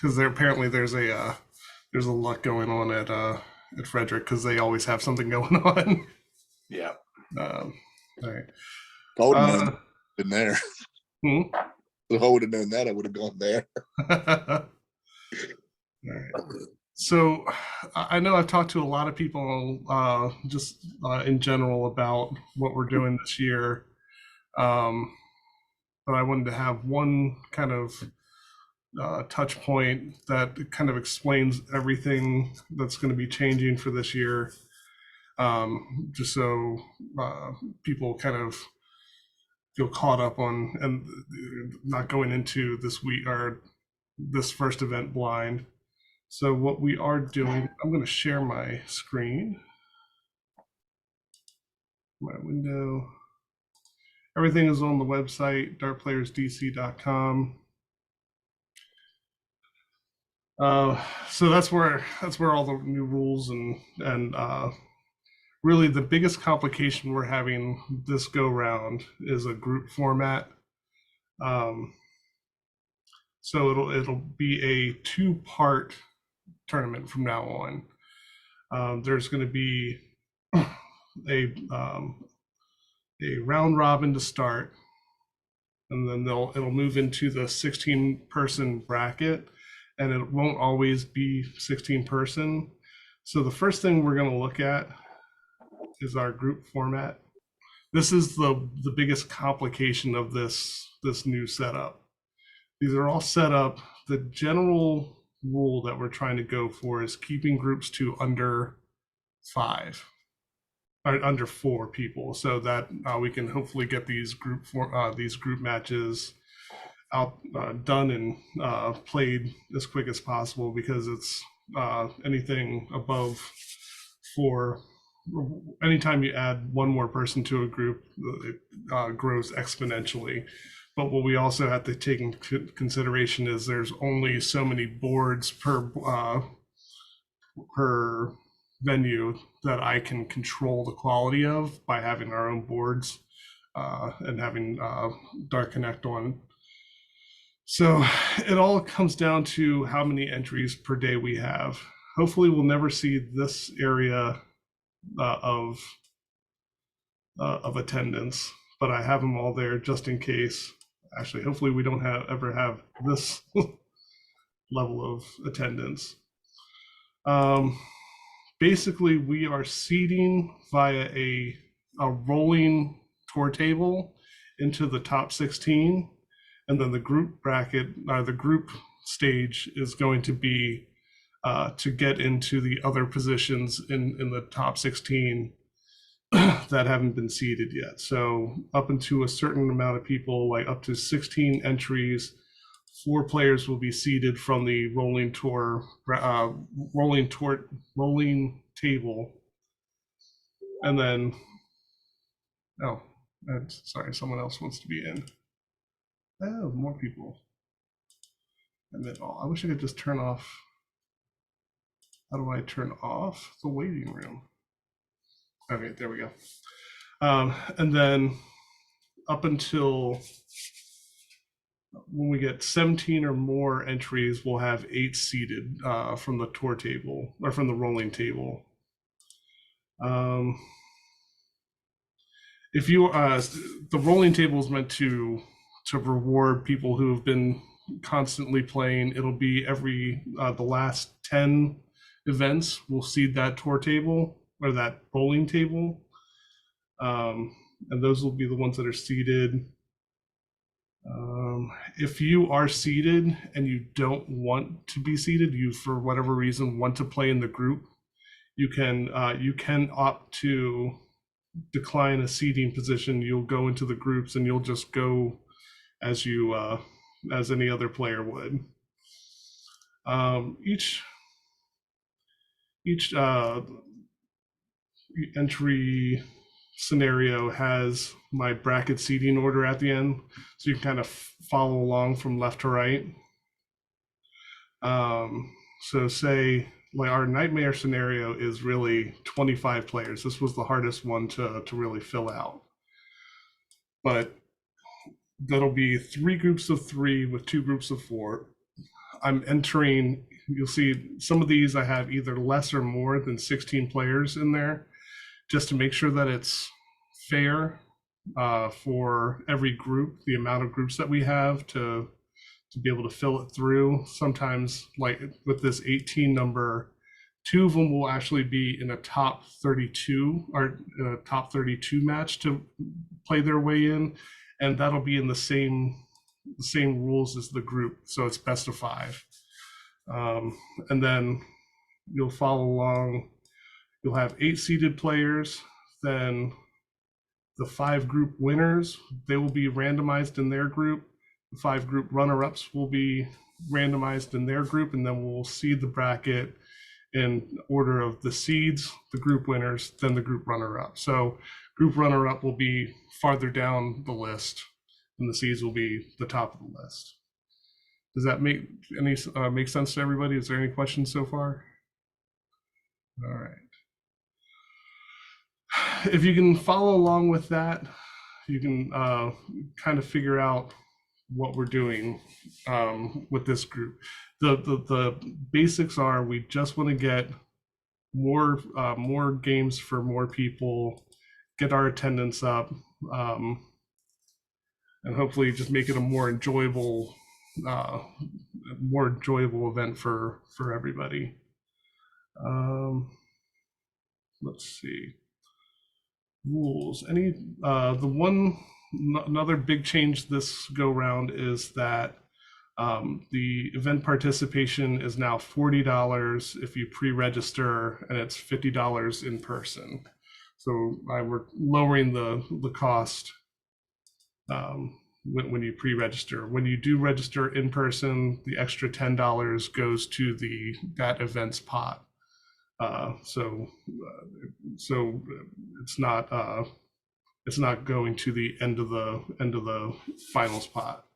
because there apparently there's a lot going on at Frederick because they always have something going on. Yeah. All right. If I would have Uh, known been there. hmm? If I would have known that, I would have gone there. All right. So I know I've talked to a lot of people just in general about what we're doing this year, um, but I wanted to have one kind of touch point that kind of explains everything that's going to be changing for this year, just so people kind of feel caught up on and not going into this week or this first event blind. So what we are doing, I'm going to share my screen, my window. Everything is on the website, dartplayersdc.com. So that's where all the new rules and really the biggest complication we're having this go round is a group format. So it'll be a two-part tournament from now on. There's going to be a round robin to start, and then it'll move into the 16-person bracket, and it won't always be 16-person. So the first thing we're going to look at is our group format. This is the biggest complication of this new setup. These are all set up. The general rule that we're trying to go for is keeping groups to under 5 or under 4 people, so that we can hopefully get these group matches out done and played as quick as possible, because it's anything above 4. Anytime you add one more person to a group, it grows exponentially. But what we also have to take into consideration is there's only so many boards per venue that I can control the quality of by having our own boards and having Dark Connect on. So it all comes down to how many entries per day we have. Hopefully we'll never see this area of attendance, but I have them all there just in case. Actually, hopefully we don't ever have this level of attendance. Basically, we are seeding via a rolling tour table into the top 16, and then the group bracket, the group stage is going to be to get into the other positions in the top 16 that haven't been seeded yet. So up into a certain amount of people, like up to 16 entries, 4 players will be seeded from the rolling table, and then sorry, someone else wants to be in. Oh, more people. And then I wish I could just turn off. How do I turn off the waiting room? Okay, there we go. And then up until when we get 17 or more entries, we'll have 8 seated from the tour table or from the rolling table. If you the rolling table is meant to reward people who have been constantly playing. It'll be every the last 10 events we'll seed that tour table or that rolling table, and those will be the ones that are seeded. If you are seated and you don't want to be seated, you for whatever reason want to play in the group, you can opt to decline a seating position. You'll go into the groups and you'll just go as you as any other player would. Each entry scenario has my bracket seating order at the end, so you can kind of follow along from left to right. So say like our nightmare scenario is really 25 players. This was the hardest one to really fill out, but that'll be 3 groups of 3 with 2 groups of 4. I'm entering, you'll see some of these I have either less or more than 16 players in there, just to make sure that it's fair for every group, the amount of groups that we have to be able to fill it through. Sometimes, like with this 18 number, 2 of them will actually be in a top 32 or a top 32 match to play their way in, and that'll be in the same rules as the group, so it's best of 5. And then you'll follow along. You'll have 8 seeded players. Then the 5 group winners, they will be randomized in their group. The 5 group runner-ups will be randomized in their group, and then we'll seed the bracket in order of the seeds, the group winners, then the group runner-up. So group runner-up will be farther down the list, and the seeds will be the top of the list. Does that make sense to everybody? Is there any questions so far? All right. If you can follow along with that, you can kind of figure out what we're doing with this group. The basics are we just want to get more games for more people, get our attendance up, and hopefully just make it a more enjoyable event for everybody. Let's see. Rules. Another big change this go round is that the event participation is now $40 if you pre-register, and it's $50 in person. So we're lowering the cost when you pre-register. When you do register in person, the extra $10 goes to that events pot. So it's not going to the end of the finals pot.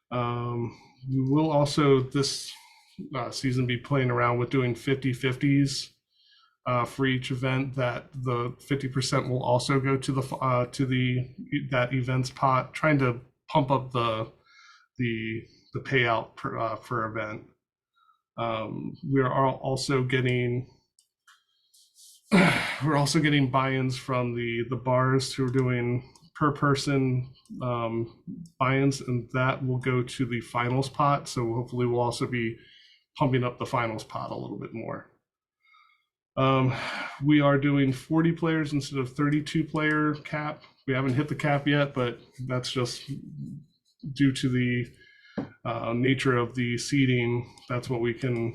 We will also this season be playing around with doing 50/50s for each event. That the 50% will also go to that events pot, trying to pump up the payout per event. We are also getting buy-ins from the bars who are doing per person buy-ins, and that will go to the finals pot. So hopefully we'll also be pumping up the finals pot a little bit more. We are doing 40 players instead of 32 player cap. We haven't hit the cap yet, but that's just due to the nature of the seeding. That's what we can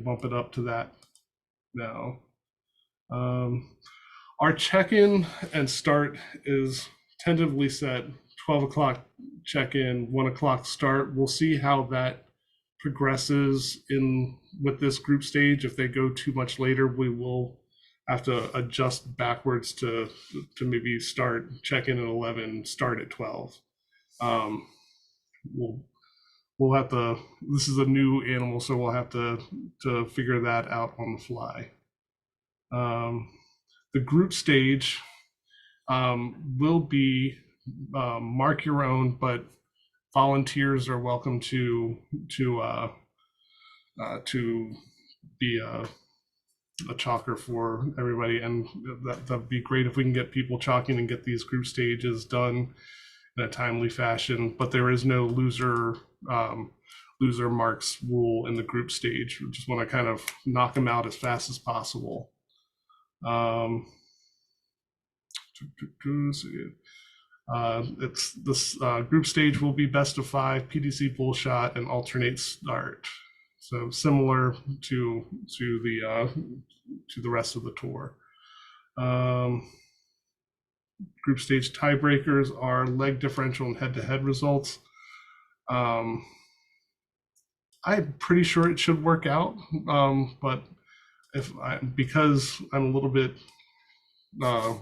bump it up to that now. Our check-in and start is tentatively set 12 o'clock check-in, 1 o'clock start. We'll see how that progresses with this group stage. If they go too much later, we will have to adjust backwards to maybe start check-in at 11, start at 12. We'll have to, this is a new animal, so we'll have to figure that out on the fly. The group stage will be mark your own, but volunteers are welcome to be a chalker for everybody, and that'd be great if we can get people chalking and get these group stages done in a timely fashion. But there is no loser marks rule in the group stage. We just want to kind of knock them out as fast as possible. It's this group stage will be best of 5, PDC bull shot, and alternate start. So similar to the rest of the tour. Group stage tiebreakers are leg differential and head-to-head results. I'm pretty sure it should work out, but because I'm a little bit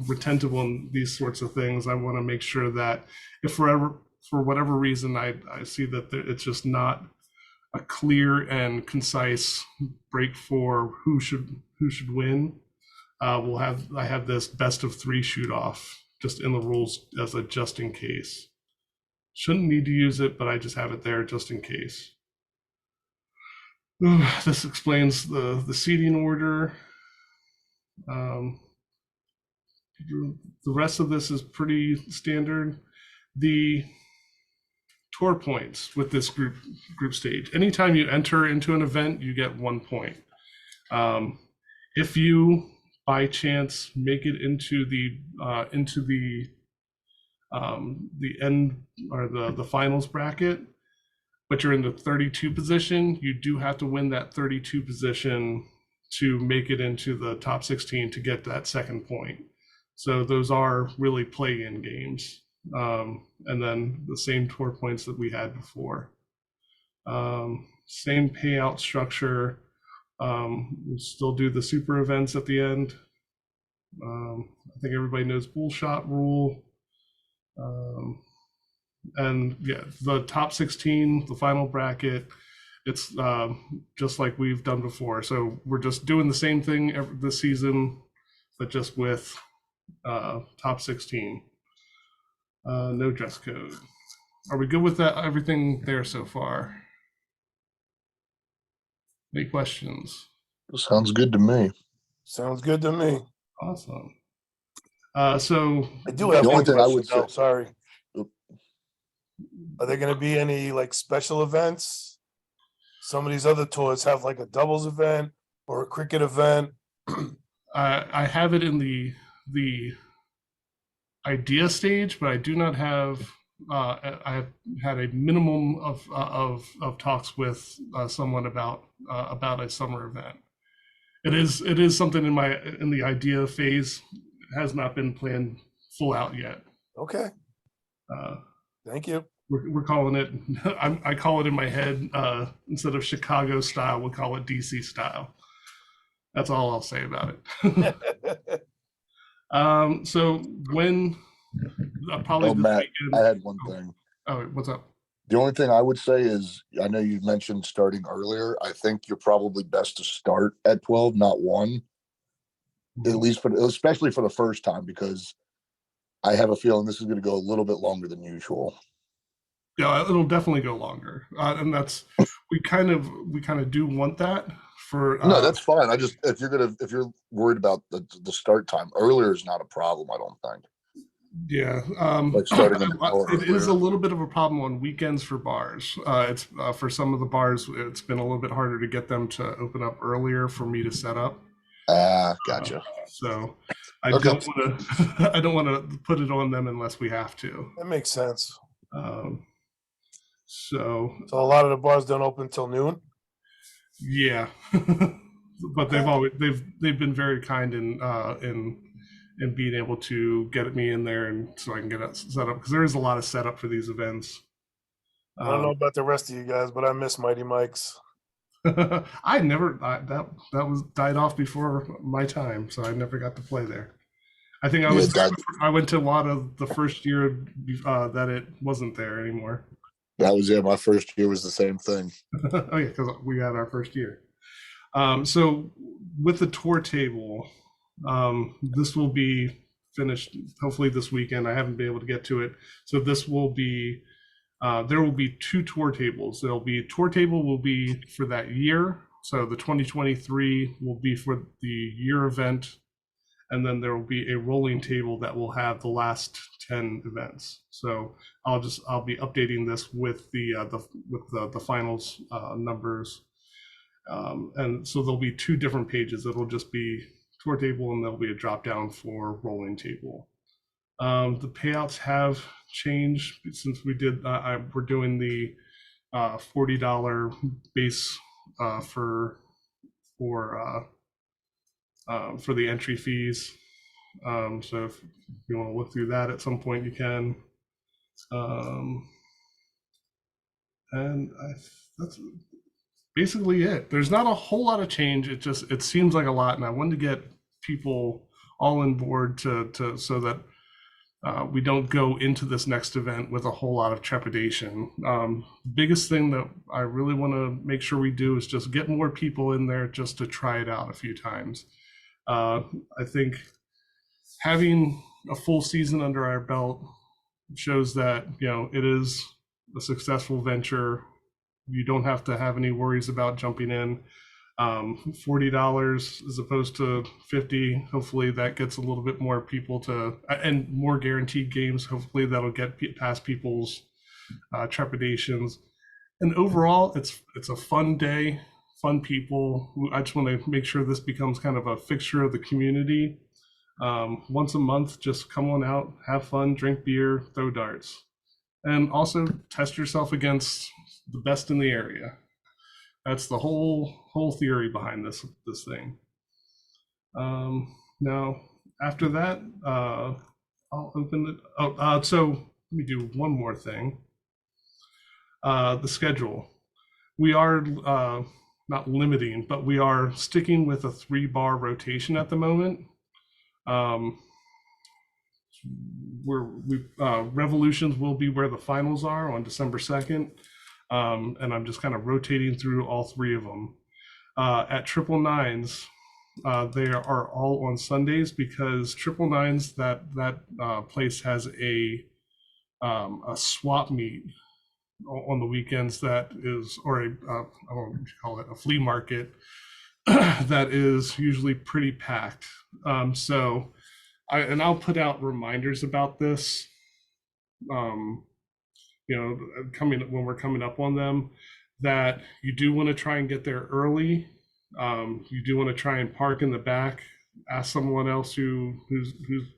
retentive on these sorts of things, I want to make sure that if for whatever reason I see that it's just not a clear and concise break for who should win, I have this best of 3 shoot off just in the rules as a just in case. Shouldn't need to use it, but I just have it there just in case. This explains the seating order. Um, the rest of this is pretty standard. The tour points with this group stage. Anytime you enter into an event, you get 1 point. If you by chance make it into the end or the finals bracket, but you're in the 32 position, you do have to win that 32 position to make it into the top 16 to get that second point. So those are really play-in games. And then the same tour points that we had before. Same payout structure. We'll still do the super events at the end. I think everybody knows bull shot rule. And yeah, the top 16, the final bracket, it's just like we've done before. So we're just doing the same thing this season, but just with top 16. No dress code. Are we good with that? Everything there so far? Any questions? Sounds good to me. Sounds good to me. Awesome. So I do have The only one thing I question, would though, say- sorry. Are there gonna be any like special events? Some of these other tours have like a doubles event or a cricket event. I have it in the idea stage, but I do not have. I've had a minimum of talks with someone about a summer event. It is something in the idea phase. It has not been planned full out yet. Okay, Uh, thank you. we're calling it. I call it in my head instead of Chicago style, we'll call it DC style. That's all I'll say about it. So when probably Oh, this Matt, weekend. I had one thing. Oh, what's up? The only thing I would say is, I know you mentioned starting earlier. I think you're probably best to start at 12, not 1, at least especially for the first time, because I have a feeling this is going to go a little bit longer than usual. Yeah, it'll definitely go longer, and that's we kind of do want that for. No, that's fine. I just, if you're worried about the start time, earlier is not a problem, I don't think. Yeah, Like starting an hour it is a earlier. little bit of a problem on weekends for bars. It's for some of the bars, it's been a little bit harder to get them to open up earlier for me to set up. Gotcha. So I Okay. don't want to. I don't want to put it on them unless we have to. That makes sense. So So a lot of the bars don't open till noon. yeah, but they've been very kind in being able to get me in there and so I can get it set up because there is a lot of setup for these events. I don't know about the rest of you guys, but I miss Mighty Mike's. that was died off before my time, so I never got to play there. I think I went to a lot of the first year that it wasn't there anymore. That was my first year was the same thing. Oh yeah, because we had our first year. So with the tour table, this will be finished hopefully this weekend. I haven't been able to get to it, so this will be. There will be 2 tour tables. Tour table will be for that year. So the 2023 will be for the year event, and then there will be a rolling table that will have the last 10 events. So I'll be updating this with the finals numbers, and so there'll be 2 different pages. It'll just be tour table, and there'll be a drop down for rolling table. The payouts have changed since we did. We're doing the $40 base for the entry fees. So if you want to look through that at some point, you can. And that's basically it. There's not a whole lot of change. It seems like a lot, and I wanted to get people all on board so that we don't go into this next event with a whole lot of trepidation. Biggest thing that I really want to make sure we do is just get more people in there just to try it out a few times. I think having a full season under our belt shows that it is a successful venture. you don't have to have any worries about jumping in. $40 as opposed to 50. Hopefully that gets a little bit more people to, and more guaranteed games. Hopefully that'll get past people's trepidations. And overall, it's a fun day, fun people. I just want to make sure this becomes kind of a fixture of the community. Once a month, just come on out, have fun, drink beer, throw darts, and also test yourself against the best in the area. That's the whole theory behind this thing. Now, after that, I'll open it. So let me do one more thing. The schedule. We are not limiting, but we are sticking with a 3-bar rotation at the moment. Revolutions will be where the finals are on December 2nd. And I'm just kind of rotating through all 3 of them. At Triple Nines, they are all on Sundays because Triple Nines, that place has a swap meet on the weekends that is, or I don't know what you call it, a flea market that is usually pretty packed. So I'll put out reminders about this, when we're coming up on them, that you do want to try and get there early. You do want to try and park in the back, ask someone else who's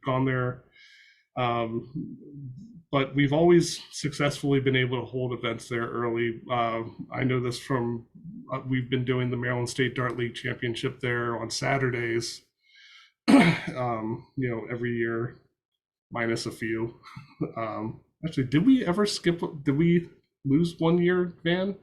gone there. But we've always successfully been able to hold events there early. I know this from, we've been doing the Maryland State Dart League Championship there on Saturdays, every year, minus a few. Actually, did we lose 1 year, Van?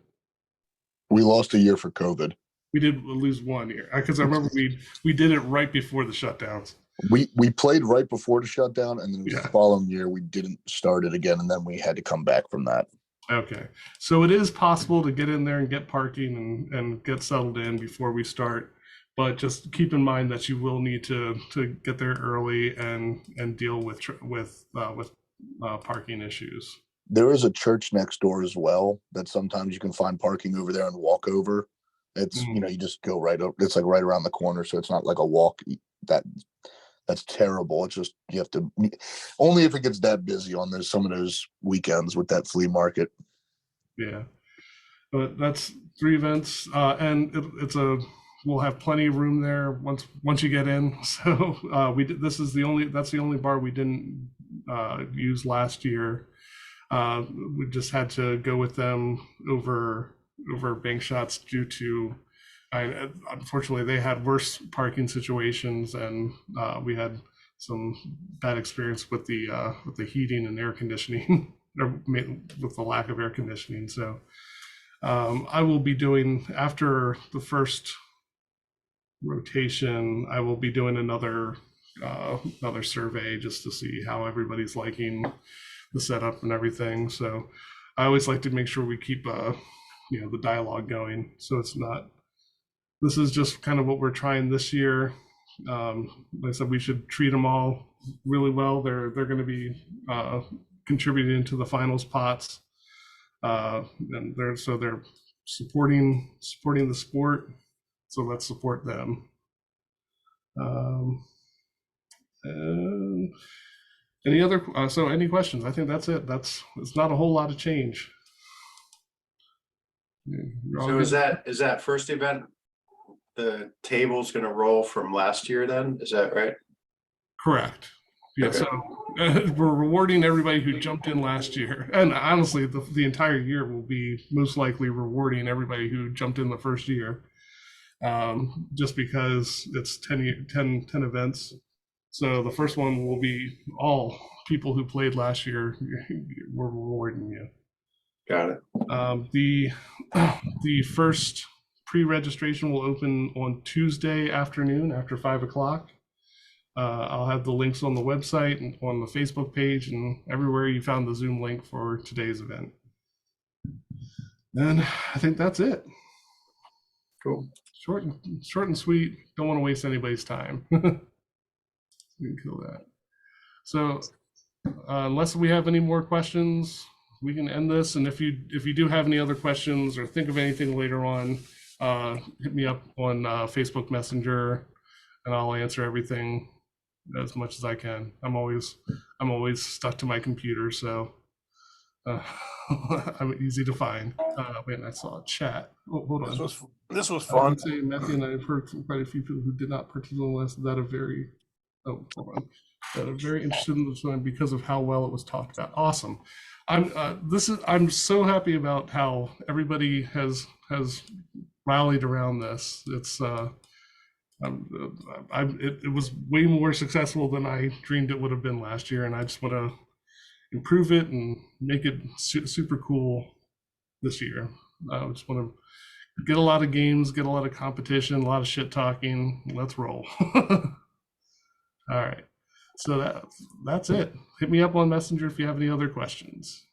We lost a year for COVID. We did lose 1 year, because I remember we did it right before the shutdowns. We played right before the shutdown, and then it was the following year we didn't start it again, and then we had to come back from that. Okay, so it is possible to get in there and get parking and get settled in before we start, but just keep in mind that you will need to get there early and deal with parking issues. There is a church next door as well that sometimes you can find parking over there and walk over. It's you just go right over. It's like right around the corner, so it's not like a walk. That's terrible. It's just you have to, only if it gets that busy on some of those weekends with that flea market. Yeah, but that's 3 events, and we'll have plenty of room there once you get in. So that's the only bar we didn't use last year. We just had to go with them over bank shots due to, unfortunately, they had worse parking situations, and we had some bad experience with the heating and air conditioning, or with the lack of air conditioning. So I will be doing, after the first rotation, I will be doing another survey just to see how everybody's liking the setup and everything. So I always like to make sure we keep the dialogue going. So this is just kind of what we're trying this year. Like I said, we should treat them all really well. They're going to be contributing to the finals pots, and they're supporting the sport. So let's support them. And any questions? I think that's it. It's not a whole lot of change. So is that first event, the table's going to roll from last year then? Is that right? Correct. Yeah. Okay. So we're rewarding everybody who jumped in last year. And honestly, the entire year will be most likely rewarding everybody who jumped in the first year, just because it's 10 events. So the first one will be all people who played last year. We're rewarding you. Got it. The first pre-registration will open on Tuesday afternoon after 5 o'clock. I'll have the links on the website and on the Facebook page and everywhere you found the Zoom link for today's event. And I think that's it. Cool. Short and sweet. Don't want to waste anybody's time. We can kill that. So unless we have any more questions, end this. And if you do have any other questions or think of anything later on, hit me up on Facebook Messenger, and I'll answer everything as much as I can. I'm always stuck to my computer, so I'm easy to find. Wait, I saw a chat. Oh, hold on. This was I fun. would say Matthew and I have heard from quite a few people who did not participate in this that are very, hold on, that are very interested in this one because of how well it was talked about. Awesome. I'm so happy about how everybody has rallied around this. It's it was way more successful than I dreamed it would have been last year, and I just want to improve it and make it super cool this year. I just want to get a lot of games, get a lot of competition, a lot of shit talking. Let's roll. All right. So that's it. Hit me up on Messenger if you have any other questions.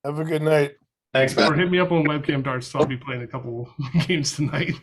Have a good night. Thanks, Matt. Or hit me up on Webcam Darts. So I'll be playing a couple games tonight.